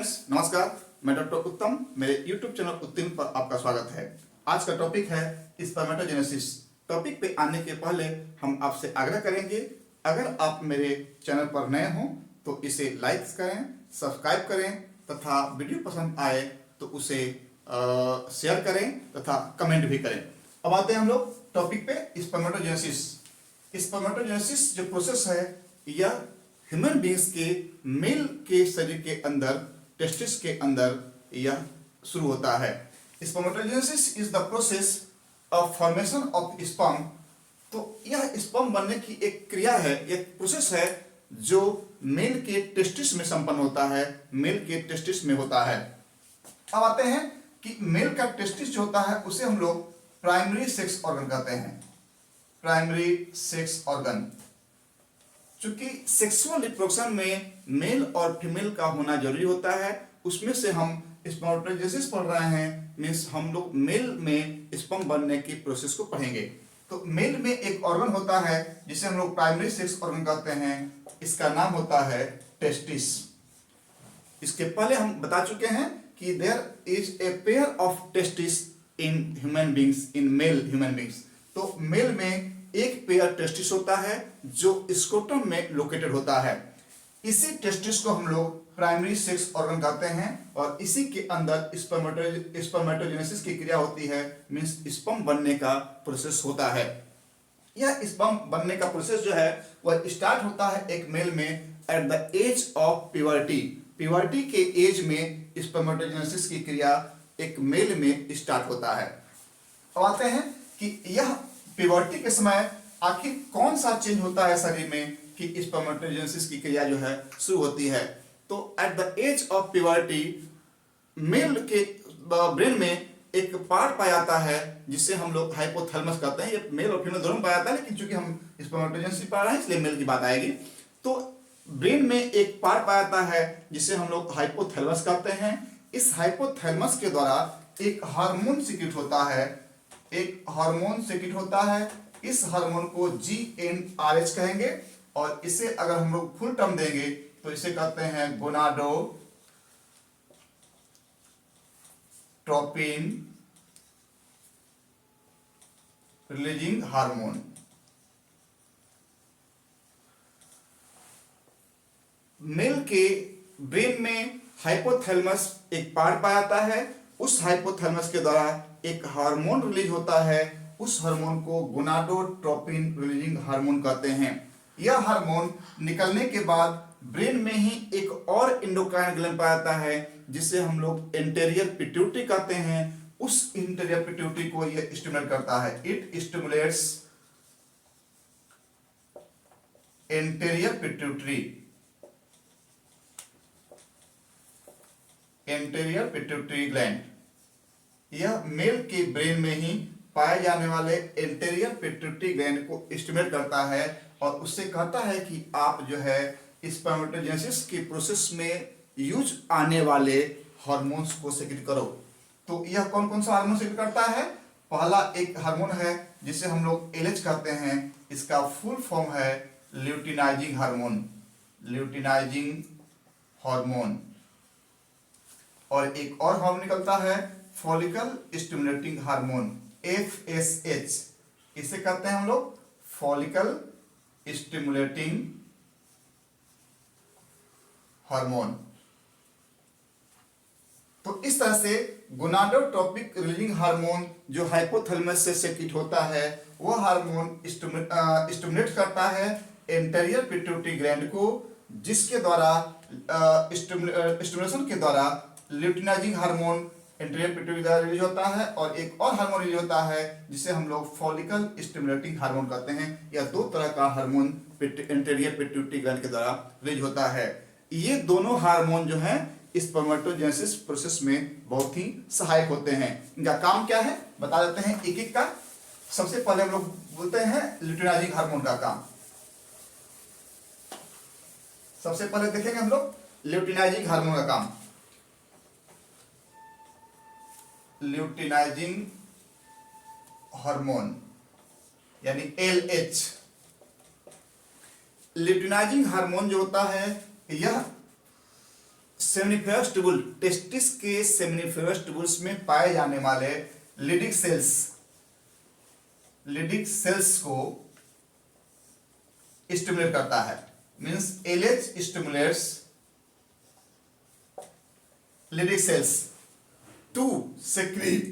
Friends, नमस्कार। मैं doctor उत्तम, मेरे YouTube चैनल उत्तम पर आपका स्वागत है। आज का टॉपिक है स्पर्मेटोजेनेसिस। टॉपिक पे आने के पहले हम आपसे आग्रह करेंगे, अगर आप मेरे चैनल पर नए हों तो इसे लाइक करें, सब्सक्राइब करें तथा वीडियो पसंद आए तो उसे शेयर करें तथा कमेंट भी करें। अब आते हैं हम लोग टॉपिक पे, स्पर्मेटोजेनेसिस। स्पर्मेटोजेनेसिस जो प्रोसेस है यह ह्यूमन बींग्स के मेल के शरीर के अंदर, टेस्टिस के अंदर यह शुरू होता है। Spermatogenesis is the process of formation of sperm. तो यह स्पर्म बनने की एक क्रिया है, एक प्रोसेस है जो मेल के टेस्टिस में संपन्न होता है, मेल के टेस्टिस में होता है। अब आते हैं कि मेल का टेस्टिस जो होता है उसे हम लोग प्राइमरी सेक्स ऑर्गन कहते हैं। प्राइमरी सेक्स ऑर्गन, चूंकि सेक्सुअल रिप्रोडक्शन में मेल और फीमेल का होना जरूरी होता है, उसमें से हम स्पर्मेटोजेनेसिस पढ़ रहे हैं, मीन्स हम लोग मेल में स्पर्म बनने की प्रोसेस को पढ़ेंगे। तो मेल में एक ऑर्गन होता है जिसे हम लोग प्राइमरी सेक्स ऑर्गन कहते हैं, इसका नाम होता है टेस्टिस। इसके पहले हम बता चुके हैं कि there is a pair of testis in human beings, in male human beings. तो मेल में एक पेयर टेस्टिस होता है जो स्क्रोटम में लोकेटेड होता है। इसी टेस्टिस को हम लोग प्राइमरी सेक्स ऑर्गन कहते हैं और इसी के अंदर स्पर्मेटोजेनेसिस की क्रिया होती है, मींस स्पर्म बनने का प्रोसेस होता है। यह स्पर्म बनने का प्रोसेस जो है वह स्टार्ट होता है एक मेल में at the age of puberty. Puberty के एज में स्पर्मेटोजेनेसिस की क्रिया एक मेल में स्टार्ट होता है। अब आते हैं कि यह प्यूबर्टी के समय आखिर कौन सा चेंज होता है शरीर में कि स्पर्मेटोजेनेसिस की क्रिया जो है शुरू होती है। तो at the age of puberty male के ब्रेन में एक पार्ट पाया जाता है जिसे हम लोग हाइपोथैलेमस कहते हैं। ये मेल और फीमेल दोनों में पाया जाता है, लेकिन चूंकि हम स्पर्मेटोजेनेसिस पढ़ रहे हैं इसलिए मेल की बात आएगी। तो ब्रेन में एक पार्ट पाया जाता है जिसे हम लोग हाइपोथैलेमस कहते हैं। इस हाइपोथैलेमस के द्वारा एक हार्मोन सीक्रेट होता है, एक हार्मोन सीक्रेट होता है। इस हार्मोन को GnRH कहेंगे और इसे अगर हम लोग फुल टर्म देंगे तो इसे कहते हैं गोनाडोट्रोपिन रिलीजिंग हार्मोन। मेल के ब्रेन में हाइपोथैलेमस एक पार्ट पाया जाता है। उस हाइपोथैलेमस के द्वारा एक हार्मोन रिलीज होता है, उस हार्मोन को गोनाडोट्रोपिन रिलीजिंग हार्मोन कहते हैं। यह हार्मोन निकलने के बाद ब्रेन में ही एक और एंडोक्राइन ग्लैंड पाया जाता है जिसे हम लोग एंटेरियर पिट्यूटरी कहते हैं। उस एंटेरियर पिट्यूटरी को यह स्टिमुलेट करता है, it stimulates anterior pituitary, anterior pituitary gland. यह मेल के ब्रेन में ही पाए जाने वाले एंटेरियर पिट्यूटरी ग्लैंड को स्टिमुलेट करता है और उससे कहता है कि आप जो है स्पर्मेटोजेनेसिस की प्रोसेस में यूज आने वाले हार्मोन्स को सेक्रेट करो। तो यह कौन कौन सा हार्मोन सेक्रेट करता है? पहला एक हार्मोन है जिसे हम लोग LH कहते हैं, इसका फुल फॉर्म है ल्यूटिनाइजिंग हार्मोन, ल्यूटिनाइजिंग हार्मोन। और एक और हार्मोन निकलता है फॉलिकल स्टिमुलेटिंग हार्मोन, FSH। इसे कहते हैं हम लोग फॉलिकल स्टिमुलेटिंग हार्मोन। तो इस तरह से गोनाडोट्रोपिक रिलीजिंग हार्मोन जो हाइपोथैलेमस से सेक्रेट होता है वह हार्मोन स्टिमुलेट करता है एंटेरियर पिट्यूटरी ग्लैंड को, जिसके द्वारा स्टिमुलेशन के द्वारा ल्यूटिनाइजिंग हार्मोन एंटेरियर पिट्यूटरी द्वारा रिलीज होता है और एक और हार्मोन रिलीज होता है जिसे हम लोग फॉलिकल स्टिमुलेटिंग हार्मोन कहते हैं। यह दो तरह का हार्मोन एंटेरियर पिट्यूटरी ग्लैंड के द्वारा रिलीज होता है। ये दोनों हार्मोन जो हैं स्पर्मेटोजेनेसिस प्रोसेस में बहुत ही सहायक होते हैं। इनका काम क्या है बता देते हैं एक एक का। सबसे पहले हम लोग बोलते हैं ल्यूटिनाइजिंग हार्मोन का काम। सबसे पहले देखेंगे हम लोग ल्यूटिनाइजिंग हार्मोन का काम। ल्यूटिनाइजिंग हार्मोन यानी LH। ल्यूटिनाइजिंग हार्मोन जो होता है यह सेमिनिफरस ट्यूबुल, टेस्टिस के सेमिनिफरस ट्यूबुल्स में पाए जाने वाले लिडिक सेल्स को स्टिमुलेट करता है। Means LH stimulates Leydig cells to secrete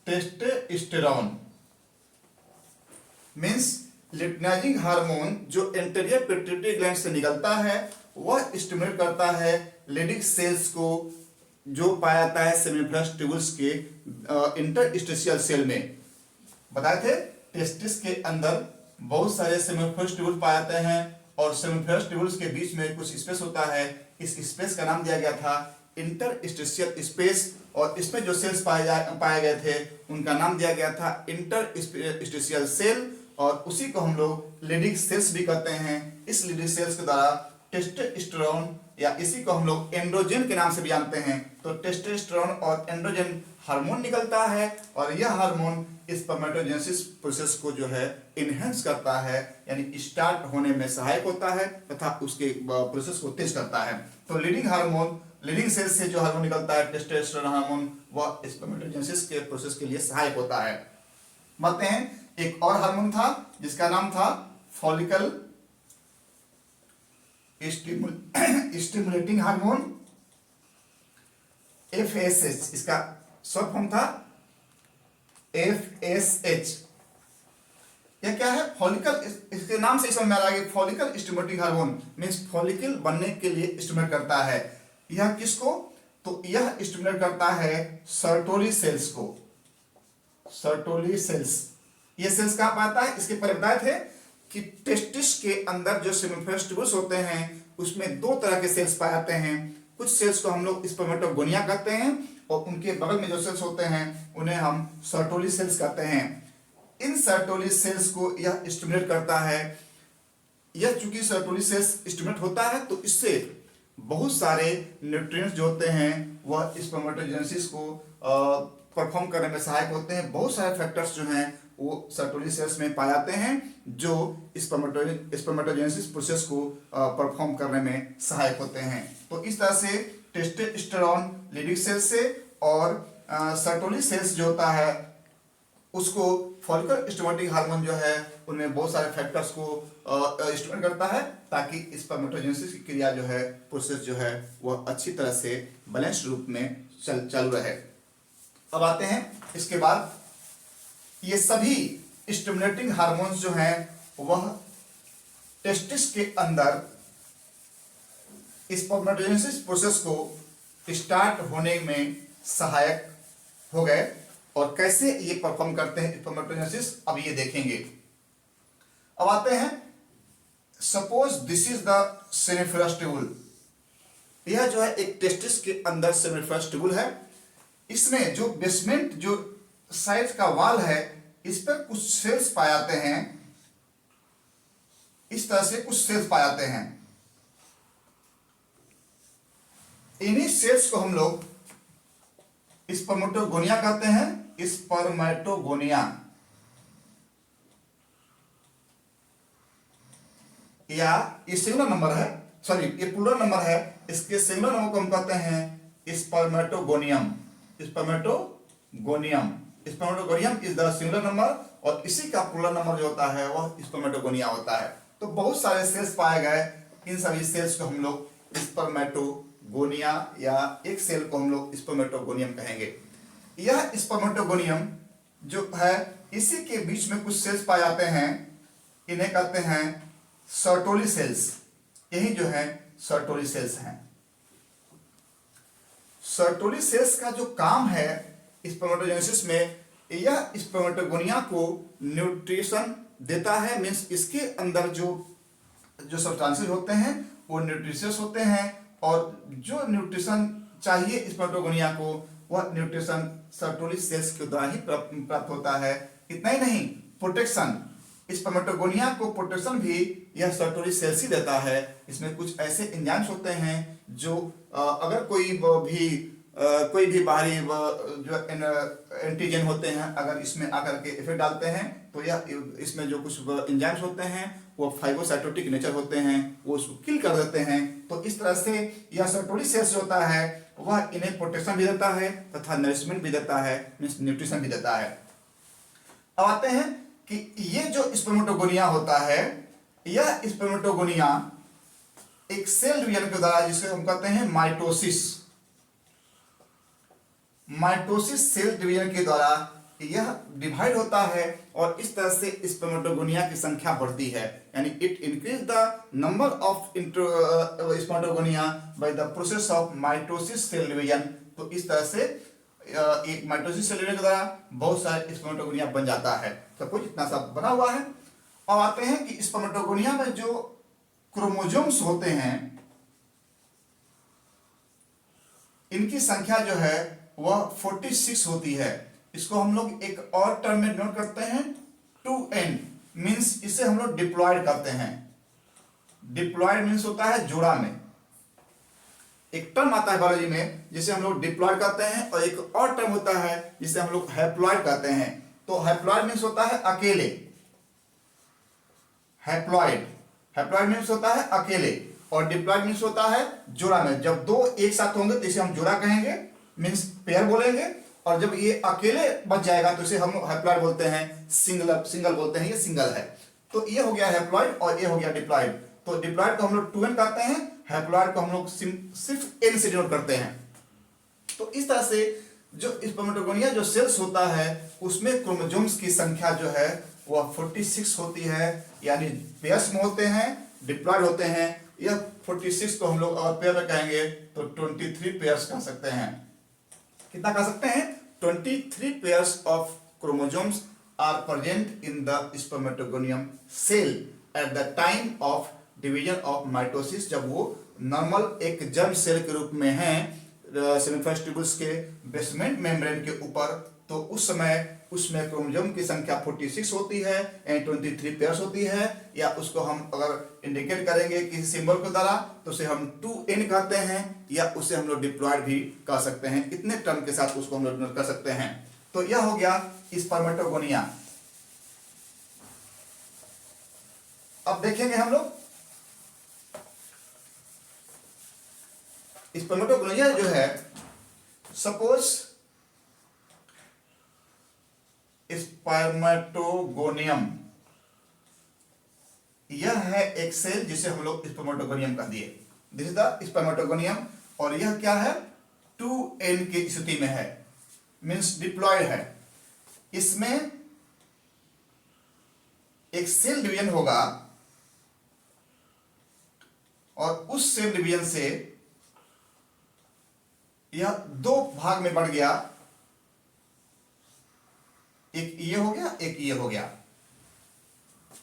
testosterone. Means luteinising hormone जो एंटेरियर पिट्यूटरी ग्लैंड से निकलता है वह स्टिमुलेट करता है लिडिक सेल्स को, जो पाया जाता है सेमिनिफरस ट्यूबुल्स के इंटरस्टिशियल सेल में। बताए थे टेस्टिस के अंदर बहुत सारे सेमिनिफरस ट्यूबुल पाए जाते हैं और सेमिनिफरस ट्यूबुल्स के बीच में कुछ स्पेस होता है। इस स्पेस का नाम दिया गया था इंटरस्टिशियल स्पेस, और इसमें जो सेल्स पाए गए थे उनका नाम दिया गया था इंटरस्टिशियल सेल, और उसी को हम लोग लिडिक सेल्स भी कहते हैं। इस लिडिक सेल्स के द्वारा टेस्टोस्टेरोन, या इसी को हम लोग एंड्रोजन के नाम से भी जानते हैं, तो टेस्टोस्टेरोन और एंड्रोजन हार्मोन निकलता है, और यह हार्मोन स्पर्मेटोजेनेसिस प्रोसेस को जो है इनहेंस करता है, यानी स्टार्ट होने में सहायक होता है तथा उसके प्रोसेस को तेज करता है। तो लीडिंग सेल्स से जो हार्मोन निकलता है टेस्टोस्टेरोन हार्मोन, वह स्पर्मेटोजेनेसिस के प्रोसेस के लिए सहायक होता है। बताते हैं एक और हार्मोन था जिसका नाम था फॉलिकल स्टिमुलेटिंग हार्मोन, FSH। इसका शॉर्ट फॉर्म था FSH। यह क्या है? फॉलिकल, इसके नाम से समझ में आ रहा है कि follicle stimulating hormone means follicle बनने के लिए स्टिमुलेट करता है। यह किसको? तो यह स्टिमुलेट करता है सर्टोली सेल्स को। सर्टोली सेल्स, ये सेल्स कहां पाता है? इसके पहले बताए थे कि टेस्टिस के अंदर जो सेमिनिफरस ट्यूबुल्स होते हैं उसमें दो तरह के सेल्स पाए जाते हैं। कुछ सेल्स को हम लोग स्पर्मेटोगोनिया कहते हैं, और उनके बगल में जो सेल्स होते हैं उन्हें हम सर्टोली सेल्स कहते हैं। इन सर्टोली सेल्स को यह स्टिमुलेट करता है। यह चूंकि सर्टोली सेल्स स्टिमुलेट होता है तो इससे बहुत सारे न्यूट्रिएंट्स जो होते हैं वह स्पर्मेटोजेनेसिस को परफॉर्म करने में सहायक होते हैं। बहुत सारे फैक्टर्स जो हैं वो सर्टोली सेल्स में पाए जाते हैं जो स्पर्मेटोजेनेसिस प्रोसेस को परफॉर्म करने में सहायक होते हैं। तो इस तरह से टेस्टोस्टेरोन लिडिक सेल्स से और सर्टोली सेल्स जो होता है उसको फॉलिकल स्टिमुलेटिंग हार्मोन जो है उनमें बहुत सारे फैक्टर्स को स्टिमुलेट करता है ताकि स्पर्मेटोजेनेसिस की क्रिया जो है प्रोसेस जो है वह अच्छी तरह से बैलेंस रूप में चालू रहे। अब आते हैं इसके बाद, ये सभी स्टिमुलेटिंग हार्मोन्स जो हैं वह टेस्टिस के अंदर स्पर्मेटोजेनेसिस प्रोसेस को स्टार्ट होने में सहायक हो गए। और कैसे ये परफॉर्म करते हैं स्पर्मेटोजेनेसिस, अब ये देखेंगे। अब आते हैं, suppose this is the seminiferous tubule. यह जो है एक टेस्टिस के अंदर सेमिनिफरस ट्यूबुल है। इसमें जो बेसमेंट जो साइड का वॉल है इस पर कुछ सेल्स पाए जाते हैं। इस तरह से कुछ सेल्स पाए जाते हैं। इन्हीं सेल्स को हम लोग स्पर्मेटोगोनिया कहते हैं। स्पर्मेटोगोनिया, या ये सिंगुलर नंबर है, सॉरी ये प्लूरल नंबर है, इसके सिंगुलर नंबर को हम कहते हैं spermatogonium. Spermatogonium is the singular number, और इसी का प्लूरल नंबर जो होता है वह स्पर्मेटोगोनिया होता है। तो बहुत सारे सेल्स पाए गए। इन सभी सेल्स को हम लोग स्पर्मेटोगोनिया, या एक सेल को हम लोग स्पर्मेटोगोनियम कहेंगे। यह स्पर्मेटोगोनियम जो है इसी के बीच में कुछ सेल्स पाए जाते हैं, इन्हें कहते हैं सर्टोली सेल्स। यही जो है सर्टोली सेल्स हैं। सर्टोली सेल्स का जो काम है स्पर्मेटोजेनेसिस में, यह स्पर्मेटोगोनिया को न्यूट्रिशन देता है। मींस इसके अंदर जो सब्सटेंसेस होते हैं वो न्यूट्रिशियस होते हैं, और जो न्यूट्रिशन चाहिए स्पर्मेटोगोनिया को वह न्यूट्रिशन सर्टोली सेल्स के द्वारा ही प्राप्त होता है। इतना ही नहीं, प्रोटेक्शन, स्पर्मेटोगोनिया को प्रोटेक्शन भी यह सर्टोली सेल्स ही देता है। इसमें कुछ ऐसे एंजाइम्स होते हैं जो अगर कोई भी कोई भी बाहरी जो एंटीजन होते हैं अगर इसमें आकर के इफेक्ट डालते हैं तो यह इसमें जो कुछ एंजाइम्स होते हैं वो फाइगोसाइटोटिक नेचर होते हैं, वो उसको किल कर देते हैं। तो इस तरह से यह सर्टोरी सेल्स होता है वह इन्हें प्रोटेक्शन भी देता है तथा नरिशमेंट भी देता है, मीन्स न्यूट्रिशन भी देता है। अब आते हैं कि ये जो स्पर्मेटोगोनिया होता है, यह स्पर्मेटोगोनिया एक सेल डिवीजन के द्वारा, जिसे हम कहते हैं माइटोसिस सेल डिवीजन के द्वारा यह डिवाइड होता है और इस तरह से स्पर्मेटोगोनिया की संख्या बढ़ती है, यानी it increase the number of spermatogonia by the process of mitosis cell division. तो इस तरह से एक माइटोसिस सेल डिवीजन के द्वारा बहुत सारे स्पर्मेटोगोनिया बन जाता है। तो कुछ इतना सा बना हुआ है। अब आते हैं कि स्पर्मेटोगोनिया में जो क्रोमोसोम्स होते हैं इनकी संख्या जो है वह 46 होती है। इसको हम लोग एक और टर्म में नोट करते हैं 2n, मींस इसे हम लोग डिप्लॉयड करते हैं। डिप्लॉयड मींस होता है जोड़ा में। एक टर्म आता है बायोलॉजी में जिसे हम लोग डिप्लॉयड करते हैं और एक और टर्म होता है जिसे हम लोग हैप्लॉयड कहते हैं। तो हैप्लॉयड मींस होता है अकेले, हैप्लॉयड मींस होता है अकेले और डिप्लॉयड मींस होता है जोड़ा में। जब दो एक साथ होंगे तो इसे हम जोड़ा कहेंगे, मींस पेयर बोलेंगे, और जब ये अकेले बच जाएगा तो इसे हम हैप्लॉयड बोलते हैं, सिंगल बोलते हैं, ये सिंगल है। तो ये हो गया हैप्लॉयड और ये हो गया डिप्लॉयड। तो डिप्लॉयड को हम लोग 2n कहते हैं, हैप्लॉयड को हम लोग सिर्फ n से डिनोट करते हैं। तो इस तरह से जो स्पर्मेटोगोनिया जो सेल्स होता है उसमें क्रोमोसोम्स की संख्या जो है वह 46 होती है, यानी पेयर्स में होते हैं, डिप्लॉयड होते हैं। यह 46 को हम लोग अगर पेयर में कहेंगे तो 23 पेयर्स कह सकते हैं। कितना कह सकते हैं? 23 pairs of chromosomes are present in the spermatogonium cell at the time of division of mitosis. जब वो नॉर्मल एक जर्म सेल के रूप में है सेमिफेरस ट्यूबुल्स के बेसमेंट मेम्ब्रेन के ऊपर, तो उस समय उसमें क्रोमोसोम की संख्या 46 होती है एंड 23 पेयर्स होती है। या उसको हम अगर इंडिकेट करेंगे किसी सिंबल के द्वारा तो उसे हम 2n कहते हैं, या उसे हम लोग डिप्लॉयड भी कह सकते हैं। इतने टर्म के साथ उसको हम लोग डिनोट कर सकते हैं। तो यह हो गया स्पर्मेटोगोनिया। अब देखेंगे हम लोग स्पर्मेटोगोनिया जो है, सपोज स्पर्मेटोगोनियम यह है एक सेल जिसे हम लोग स्पर्मेटोगोनियम कह दिए। दिस इज द स्पर्मेटोगोनियम और यह क्या है? 2n की स्थिति में है, मींस डिप्लॉयड है। इसमें एक सेल डिवीजन होगा और उस सेल डिवीजन से यह दो भाग में बढ़ गया, एक ये हो गया, एक ये हो गया।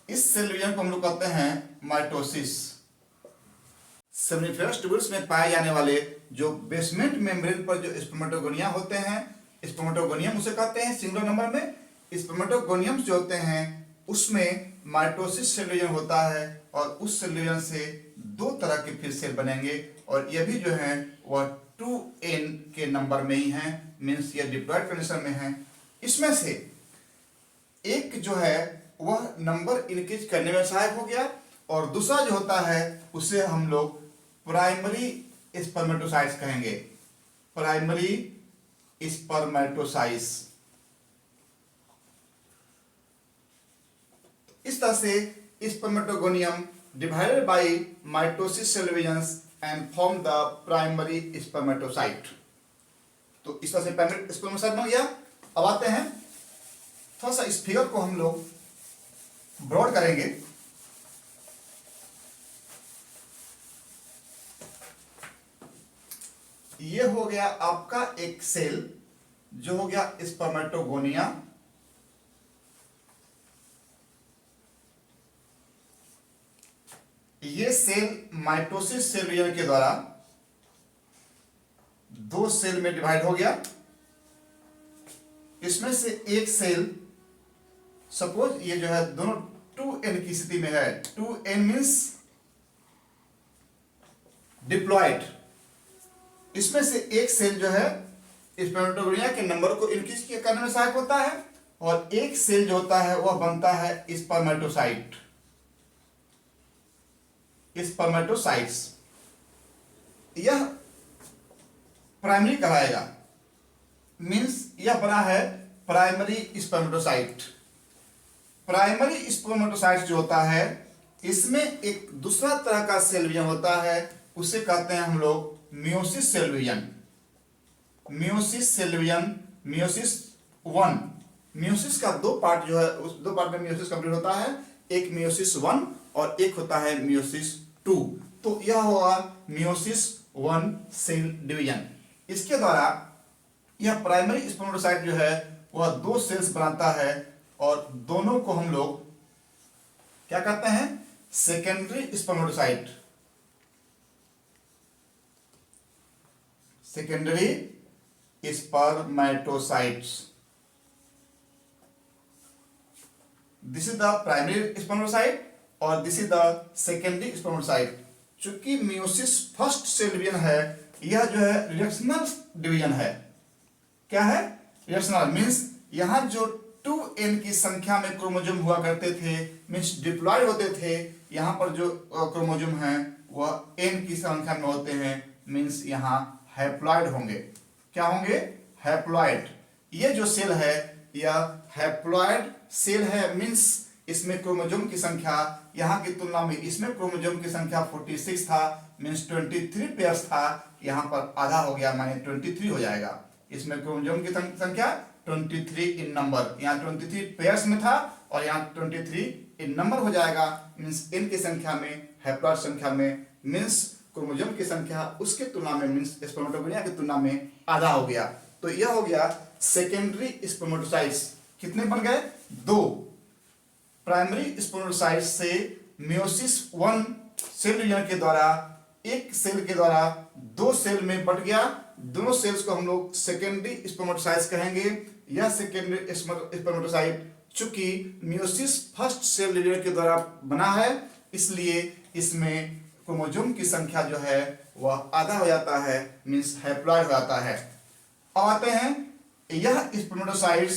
इस सेल डिवीजन को हम लोग कहते हैं माइटोसिस। सेमिनिफेरस ट्यूबुल्स में पाए जाने वाले जो बेसमेंट मेम्ब्रेन पर जो स्पर्मेटोगोनिया होते हैं, स्पर्मेटोगोनियम उसे कहते हैं सिंगुलर नंबर में। स्पर्मेटोगोनियम्स जो होते हैं उसमें माइटोसिस सेल डिवीजन होता है और उस सेल डिवीजन से दो तरह के फिर सेल बनेंगे और ये भी जो है वह 2n के नंबर में ही है, मीन्स ये डिप्लॉयड कंडीशन में है। इसमें से एक जो है वह नंबर इंक्रीज करने में सहायक हो गया और दूसरा जो होता है उसे हम लोग प्राइमरी स्पर्मेटोसाइट्स कहेंगे, प्राइमरी स्पर्मेटोसाइट्स। इस तरह से spermatogonium divided by mitosis cell divisions and form the primary spermatocyte. तो इस तरह से प्राइमरी स्पर्मेटोसाइट बन गया। अब आते हैं थोड़ा सा इस फिगर को हम लोग ब्रॉड करेंगे। ये हो गया आपका एक सेल जो हो गया स्पर्मेटोगोनिया। ये सेल माइटोसिस सेल डिवीजन के द्वारा दो सेल में डिवाइड हो गया। इसमें से एक सेल, सपोज ये जो है दोनों 2n की स्थिति में है, 2n मींस डिप्लॉयड, इसमें से एक सेल जो है स्पर्मेटोगोनिया के नंबर को इंक्रीज करने में सहायक होता है, और एक सेल जो होता है वह बनता है स्पर्मेटोसाइट, स्पर्मेटोसाइट्स। यह प्राइमरी कहलाएगा, मींस यह बना है प्राइमरी स्पर्मेटोसाइट। प्राइमरी स्पर्मेटोसाइट जो होता है इसमें एक दूसरा तरह का सेल विजन होता है, उसे कहते हैं हम लोग meiosis cell division. Meiosis cell division, meiosis one. Meiosis का दो पार्ट जो है, उस दो पार्ट में मियोसिस कंप्लीट होता है, एक मियोसिस वन और एक होता है मियोसिस टू। तो यह होगा मियोसिस वन सेल डिवीजन। इसके द्वारा यह प्राइमरी स्पर्मेटोसाइट जो है वह दो सेल्स बनाता है, और दोनों को हम लोग क्या कहते हैं, secondary spermatocyte. Secondary spermatocytes. This is the primary spermatocyte और this is the secondary spermatocyte. चूंकि मियोसिस फर्स्ट सेल डिवीजन है, यह जो है रिडक्शनल डिवीजन है। क्या है? रिडक्शनल मींस यहां जो 2n की संख्या में क्रोमोसोम हुआ करते थे, मींस डिप्लॉयड होते थे, यहां पर जो क्रोमोसोम हैं वह n की संख्या में होते हैं, मींस यहां हैप्लॉयड होंगे। क्या होंगे? हैप्लॉयड। ये जो सेल है यह हैप्लॉयड सेल है, मींस इसमें क्रोमोसोम की संख्या यहाँ की तुलना में इसमें क्रोमोसोम की संख्या 46 था, मींस 23 पेयर्स था, यहाँ पर आधा हो गया, माने 23 हो जाएगा। इसमें क्रोमोसोम की संख्या 23 इन नंबर, यहाँ 23 पेयर्स में था और यहाँ 23 इन नंबर हो जाएगा, मींस इन की संख्या में, हैप्लॉयड संख्या में, मींस क्रोमोसोम की संख्या उसके तुलना में, मींस स्पर्मेटोगोनिया की तुलना में आधा हो गया। तो यह हो गया सेकेंडरी स्पर्मेटोसाइट्स। कितने बन गए? दो। प्राइमरी स्पर्मेटोसाइट से मियोसिस वन सेल डिवीजन के द्वारा एक सेल के द्वारा दो सेल में बट गया। दोनों सेल्स को हम लोग सेकेंडरी स्पर्मेटोसाइट्स कहेंगे। यह सेकेंडरी स्पर्मेटोसाइट चूंकि मियोसिस फर्स्ट सेल डिवीजन के द्वारा बना है, इसलिए इसमें क्रोमोसोम की संख्या जो है वह आधा हो जाता है, मींस हैप्लॉयड हो जाता है। अब आते हैं यह स्पर्मेटोसाइट्स,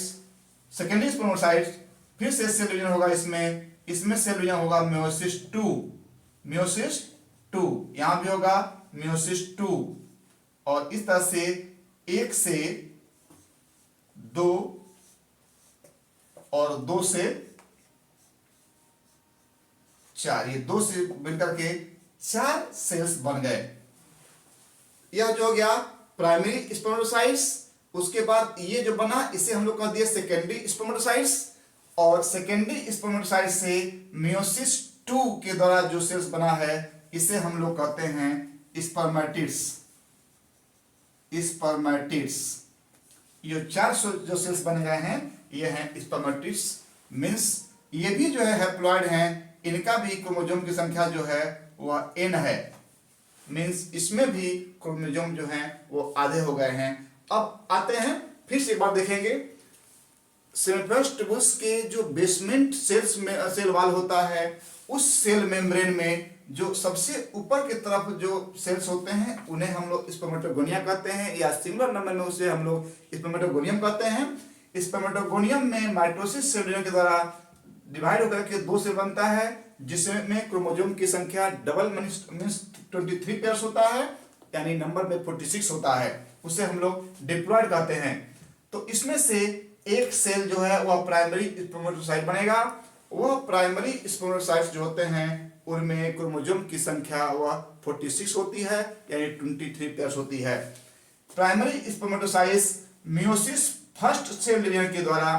सेकेंडरी स्पर्मेटोसाइट्स, फिर से सेल डिवीजन होगा इसमें सेल डिवीजन होगा मियोसिस टू, मियोसिस टू, यहां भी होगा मियोसिस टू, और इस तरह से एक से दो और दो से चार, ये दो से मिलकर के चार सेल्स बन गए। यह जो हो गया प्राइमरी स्पर्मेटोसाइट्स। उसके बाद ये जो बना इसे हम लोग कह दिए सेकेंडरी स्पर्मेटोसाइट्स, और सेकेंडरी स्पर्मेटोसाइट से मियोसिस टू के द्वारा जो सेल्स बना है इसे हम लोग कहते हैं स्पर्मेटिड्स, स्पर्मेटिड्स। ये चार जो सेल्स बन गए हैं ये हैं स्पर्मेटिड्स, मींस ये भी जो है हैप्लॉयड हैं, इनका भी क्रोमोसोम की संख्या जो है वह n है, मींस इसमें भी क्रोमोसोम जो हैं वो आधे हो गए हैं। अब आते हैं फिर से एक बार देखेंगे, सेमिफेरस ट्यूबुल्स के जो बेसमेंट सेल्स में सेल वाल होता है, उस सेल मेम्ब्रेन में जो सबसे ऊपर की तरफ जो सेल्स होते हैं उन्हें हम लोग स्पर्मेटोगोनिया कहते हैं, या सिंगुलर नंबर में उसे हम लोग स्पर्मेटोगोनियम कहते हैं। स्पर्मेटोगोनियम में माइटोसिस सेल डिवीजन के द्वारा डिवाइड होकर के दो सेल बनता है, जिसमें क्रोमोसोम की संख्या डबल मींस 23 पेयर्स होता है, यानी नंबर में 46 होता है, उसे हम लोग डिप्लॉयड कहते हैं। तो इसमें से एक सेल जो है वह प्राइमरी स्पर्मेटोसाइट बनेगा। वह प्राइमरी स्पर्मेटोसाइट्स जो होते हैं उनमें क्रोमोसोम की संख्या वह 46 होती है, यानी 23 पेयर्स होती है। Primary spermatocytes meiosis first cell division के द्वारा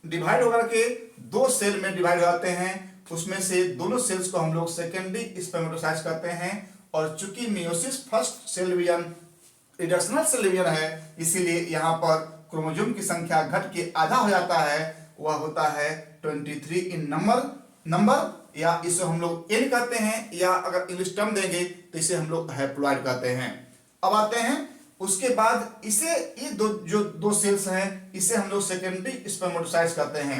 डिवाइड होकर के दो सेल में डिवाइड हो जाते हैं, उसमें से दोनों सेल्स को हम लोग सेकेंडरी स्पर्मेटोसाइट्स कहते हैं। और चूंकि meiosis first cell division reductional cell division है, इसीलिए यहाँ पर क्रोमोसोम की संख्या घट के आधा हो जाता है, वह होता है 23 इन नंबर, या इसे हम लोग n कहते हैं, या अगर इंग्लिश टर्म देंगे तो इसे हम लोग हैप्लॉयड कहते हैं। अब आते हैं उसके बाद इसे ये दो सेल्स हैं इसे हम लोग सेकेंडरी स्पर्मेटोसाइट्स कहते हैं।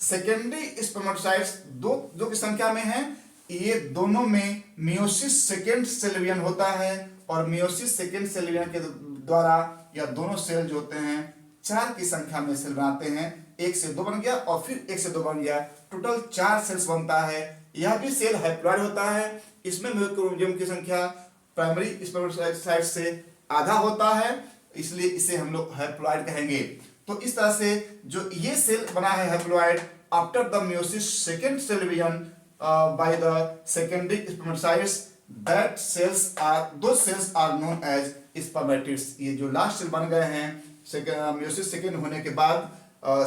सेकेंडरी स्पर्मेटोसाइट्स दो की संख्या में है, ये दोनों में मियोसिस सेकेंड सेल डिवीजन होता है और मियोसिस सेकेंड सेल डिवीजन के द्वारा यह दोनों सेल जो होते हैं 4 की संख्या में सेल बनाते हैं। 1 से 2 बन गया और फिर 1 से 2 बन गया, टोटल 4 सेल्स बनता है। यह भी सेल हैप्लॉइड होता है। इसमें क्रोमोसोम की संख्या प्राइमरी स्पर्मेटोसाइट से आधा होता है, इसलिए इसे हम लोग हैप्लॉइड कहेंगे। तो इस तरह से जो ये सेल बना है haploid after the meiosis second cell division by the secondary spermatocytes, that cells are those cells are known as spermatids। ये जो लास्ट सेल बन गए हैं मियोसिस सेकेंड होने के बाद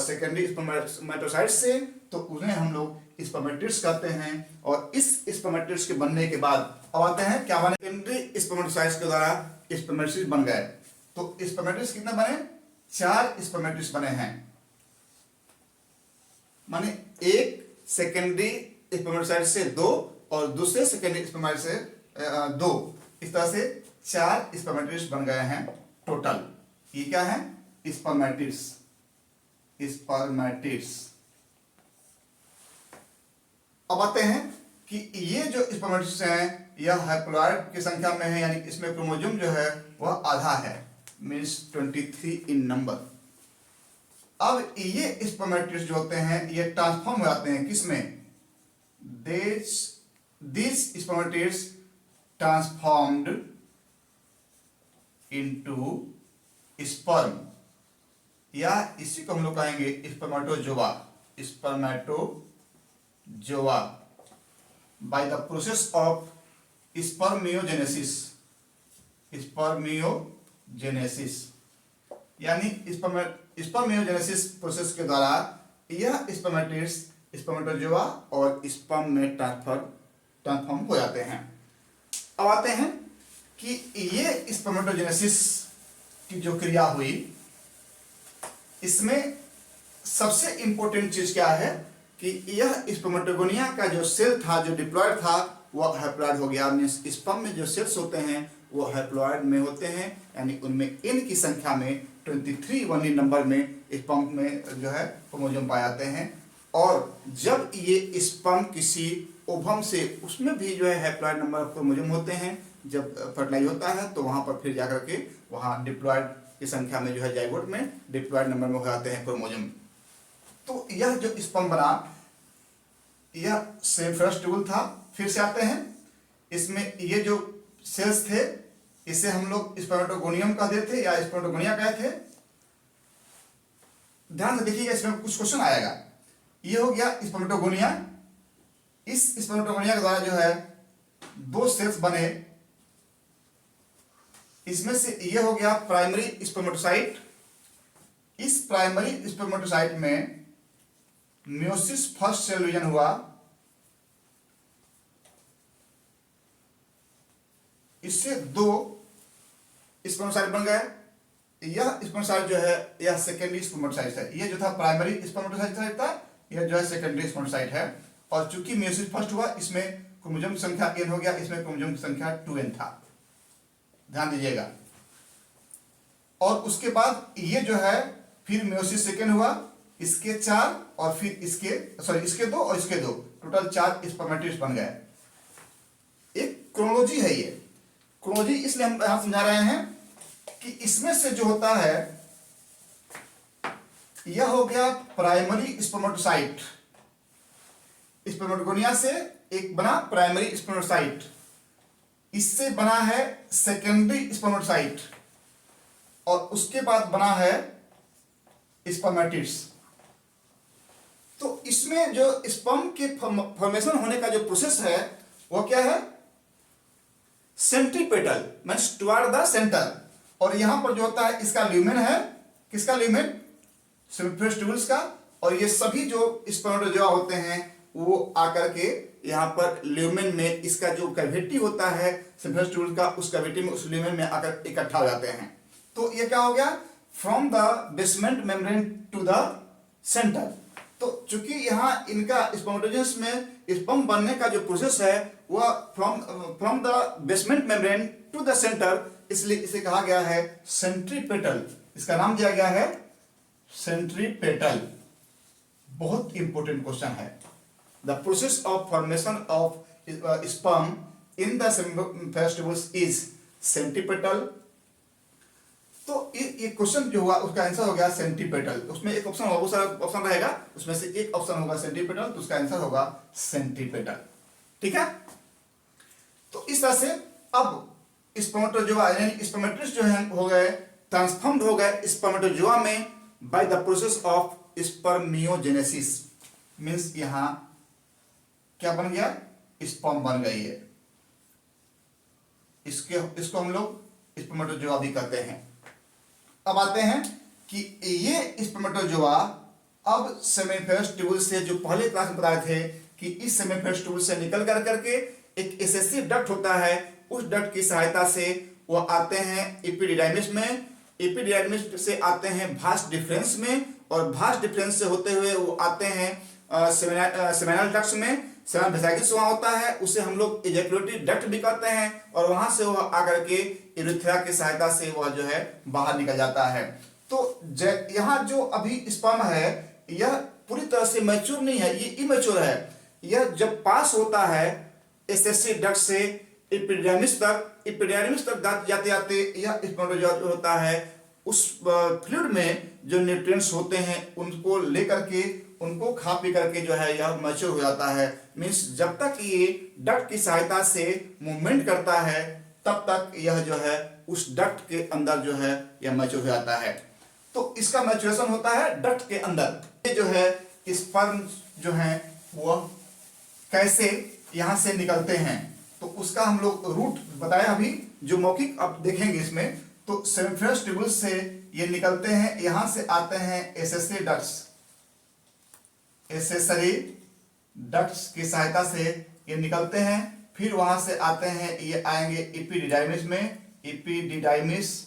सेकेंडरी स्पर्मेटोसाइट से, तो उन्हें हम लोग स्पर्मेटिड्स कहते हैं। और इस स्पर्मेटिड्स के बनने के बाद अब आते हैं क्या बने, सेकेंडरी स्पर्मेटोसाइट्स के द्वारा स्पर्मेटिड्स बन गए। तो स्पर्मेटिड्स कितने बने, 4 स्पर्मेटिड्स बने हैं, माने एक सेकेंडरी स्पर्मेटोसाइट से 2 और दूसरे सेकेंडरी स्पर्मेटोसाइट से 2, इस तरह से 4 स्पर्मेटिड्स बन गए हैं टोटल। ये क्या है, स्पर्मेटिड्स। स्पर्मेटिड्स अब आते हैं कि ये जो स्पर्मेटिड्स हैं यह हैप्लॉइड की संख्या में है, यानी इसमें क्रोमोसोम जो है वह आधा है, मीन्स 23 इन नंबर। अब ये स्पर्मेटिड्स जो होते हैं ये ट्रांसफॉर्म हो जाते हैं किसमें, these spermatids transformed into sperm, या इसी को हम लोग कहेंगे spermatozoa. Spermatozoa by the process of spermiogenesis। Spermiogenesis यानी स्पर्मियोजेनेसिस प्रोसेस के द्वारा यह स्पर्मेटिड्स स्पर्मेटोजोआ और स्पर्म में ट्रांसफॉर्म हो जाते हैं। अब आते हैं कि ये स्पर्मेटोजेनेसिस की जो क्रिया हुई, इसमें सबसे इंपॉर्टेंट चीज क्या है कि यह स्पर्मेटोगोनिया का जो सेल था, जो डिप्लॉयड था, वह हैप्लॉयड हो गया। स्पर्म में जो सेल्स होते हैं वो हैप्लॉयड में होते हैं, यानी उनमें n की संख्या में 23 1 नंबर में स्पर्म में जो है क्रोमोसोम पाए जाते हैं। और जब ये स्पर्म किसी ओवम से, उसमें भी जो है हैप्लॉयड नंबर क्रोमोसोम होते हैं, जब फर्टिलाइज होता है तो वहां पर फिर जाकर के वहां डिप्लॉयड की संख्या में जो है जाइगोट में डिप्लॉयड नंबर में हो जाते हैं क्रोमोसोम। तो यह जो स्पर्म बना यह सेमिफेरस ट्यूबुल था। फिर से आते हैं, इसमें ये जो सेल्स थे इसे हम लोग स्पर्मेटोगोनियम कहते थे या स्पर्मेटोगोनिया कहते थे। ध्यान से देखिएगा, इसमें कुछ क्वेश्चन आएगा। ये हो गया स्पर्मेटोगोनिया। इस स्पर्मेटोगोनिया के द्वारा जो है 2 सेल्स बने, इसमें से ये हो गया प्राइमरी स्पर्मेटोसाइट। इस प्राइमरी स्पर्मेटोसाइट में मियोसिस फर्स्ट सेल डिवीजन हुआ, इससे 2 स्पर्मेटोसाइट बन गए। यह स्पर्मेटोसाइट जो है यह सेकेंडरी स्पर्मेटोसाइट है। यह जो था प्राइमरी स्पर्मेटोसाइट था, यह जो है सेकेंडरी स्पर्मेटोसाइट है। और चूंकि मियोसिस फर्स्ट हुआ, इसमें क्रोमोसोम की संख्या n हो गया, इसमें क्रोमोसोम की संख्या 2n था, ध्यान दीजिएगा। और उसके बाद ये जो है फिर मियोसिस सेकेंड हुआ, इसके 4 और फिर इसके 2 और इसके 2, टोटल 4 स्पर्मेटिड्स बन गए। एक क्रोनोलॉजी है ये। क्रोनोलॉजी इसलिए हम यहां समझा रहे हैं कि इसमें से जो होता है यह हो गया प्राइमरी स्पर्मेटोसाइट। स्पर्मेटोगोनिया से एक बना प्राइमरी स्पर्मेटोसाइट, इससे बना है सेकेंडरी स्पर्मेटोसाइट, और उसके बाद बना है स्पर्मेटिड्स। तो इसमें जो स्पर्म के फॉर्मेशन होने का जो प्रोसेस है वो क्या है, centripetal, means toward the centre. और यहां पर जो होता है इसका ल्यूमेन है, किसका ल्यूमेन, सेमिफेरस ट्यूबुल्स का। और ये सभी जो स्पर्मेटोजोआ होते हैं वो आकर के यहाँ पर ल्यूमेन में, इसका जो कैविटी होता है सेमिफेरस ट्यूबुल का, उस कैविटी में, उस ल्यूमेन में आकर इकट्ठा हो जाते हैं। तो ये क्या हो गया, from the basement membrane to the centre. तो चूंकि यहाँ इनका स्पर्मेटोजेनेसिस में स्पर्म बनने का जो प्रोसेस है वह from the basement membrane to the centre, इसलिए इसे कहा गया है सेंट्रीपेटल। इसका नाम दिया गया है सेंट्रीपेटल। बहुत इंपॉर्टेंट क्वेश्चन है। The process of formation of sperm in the seminiferous tubules is सेंटीपेटल। तो ये क्वेश्चन जो हुआ उसका आंसर हो गया सेंटीपेटल। उसमें एक ऑप्शन होगा, बहुत सारा ऑप्शन रहेगा, उसमें से एक ऑप्शन होगा सेंटीपेटल, तो उसका आंसर होगा सेंटीपेटल। ठीक है, तो इस तरह से अब स्पर्मेटोजोआ यानी स्पर्मेटिड्स जो है हो गए ट्रांसफॉर्म्ड हो गए स्पर्मेटोजोआ में bye the process of spermiogenesis. Means यहां क्या बन गया, स्पर्म बन गई है। इसको हम लोग स्पर्मेटोजोआ भी कहते हैं। अब आते हैं कि ये स्पर्मेटोजोआ अब सेमिनिफेरस ट्यूबुल से, जो पहले क्लास में बताए थे कि इस सेमिनिफेरस ट्यूबुल से निकल कर करके एक एसेसिव डक्ट होता है, उस डक्ट की सहायता से वो आते हैं एपिडिडाइमिस में, एपिडिडाइमिस से आते हैं भास डिफरेंस में, और भास डिफरेंस से होते हुए वो आते हैं सेमिनल डक्ट्स में। सेमिनल वेसिकल्स वहां होता है, उसे हम लोग इजैकुलेटरी डक्ट भी कहते हैं, और वहां से वह आकर के यूरेथ्रा की सहायता से वह जो है बाहर निकल जाता है। तो यहाँ जो अभी स्पर्म है यह पूरी तरह से मैच्योर नहीं है, ये इमैच्योर है। यह जब पास होता है एसेसिव डक्ट से एपिडिडाइमिस तक जाते जाते यह स्पर्मेटोजोआ होता है, उस फ्लूइड में जो न्यूट्रिएंट्स होते हैं उनको लेकर के उनको खा पी करके जो है यह मैच्योर हो जाता है। मींस जब तक ये डक्ट की सहायता से मूवमेंट करता है तब तक यह जो है उस डक्ट के अंदर जो है यह मैच्योर हो जाता है। तो इसका मैच्योरेशन होता है डक्ट के अंदर। ये जो है स्पर्म जो है वो कैसे यहां से निकलते हैं, तो उसका हम लोग रूट बताया अभी, जो मौखिक अब देखेंगे इसमें। तो सेमिनिफेरस ट्यूबुल्स से ये निकलते हैं, यहां से आते हैं एसेसरी डक्ट्स की सहायता से ये निकलते हैं, फिर वहां से आते हैं, ये आएंगे एपिडिडाइमिस,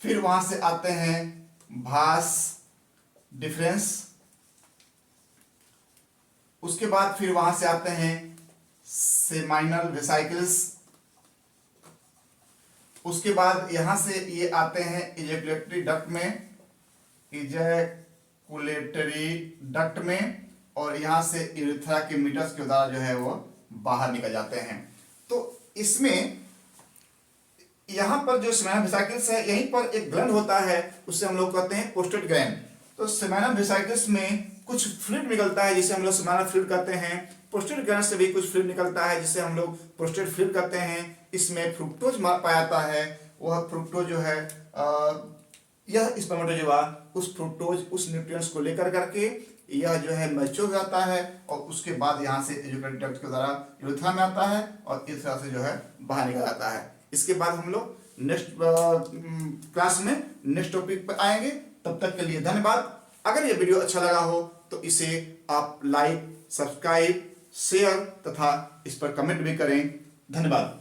फिर वहां से आते हैं भास डिफरेंस, उसके बाद फिर वहां से आते हैं सेमाइनल वेसिकल्स, उसके बाद यहां से ये आते हैं इजैकुलेटरी डक्ट में, और यहां से यूरेथ्रा के मीटर्स के द्वारा जो है वो बाहर निकल जाते हैं। तो इसमें यहां पर जो सेमाइनल वेसिकल्स है, यहीं पर एक ग्लैंड होता है, उससे हम लोग कहते हैं प्रोस्टेट ग्लैंड। तो सेमाइनल वेसिकल्स में कुछ फ्लूइड निकलता है जिसे हम लोग सेमाइनल फ्लूइड कहते हैं। प्रोस्टेट ग्लैंड से भी कुछ फ्लूइड निकलता है जिसे हम लोग प्रोस्टेट फ्लूइड कहते हैं। इसमें फ्रुक्टोज पाया जाता है, वह फ्रुक्टोज जो है यह स्पर्मेटोजोआ उस फ्रुक्टोज उस न्यूट्रिएंट्स को लेकर करके यह जो है मैच्योर हो जाता है, और उसके बाद यहाँ से इजैकुलेटरी डक्ट के द्वारा यूरेथ्रा में आता है और इस तरह से जो है बाहर निकल आता है। इसके बाद हम लोग नेक्स्ट क्लास में नेक्स्ट टॉपिक पर आएंगे। तब तक के लिए धन्यवाद। अगर ये वीडियो अच्छा लगा हो तो इसे आप लाइक, सब्सक्राइब, शेयर तथा इस पर कमेंट भी करें। धन्यवाद।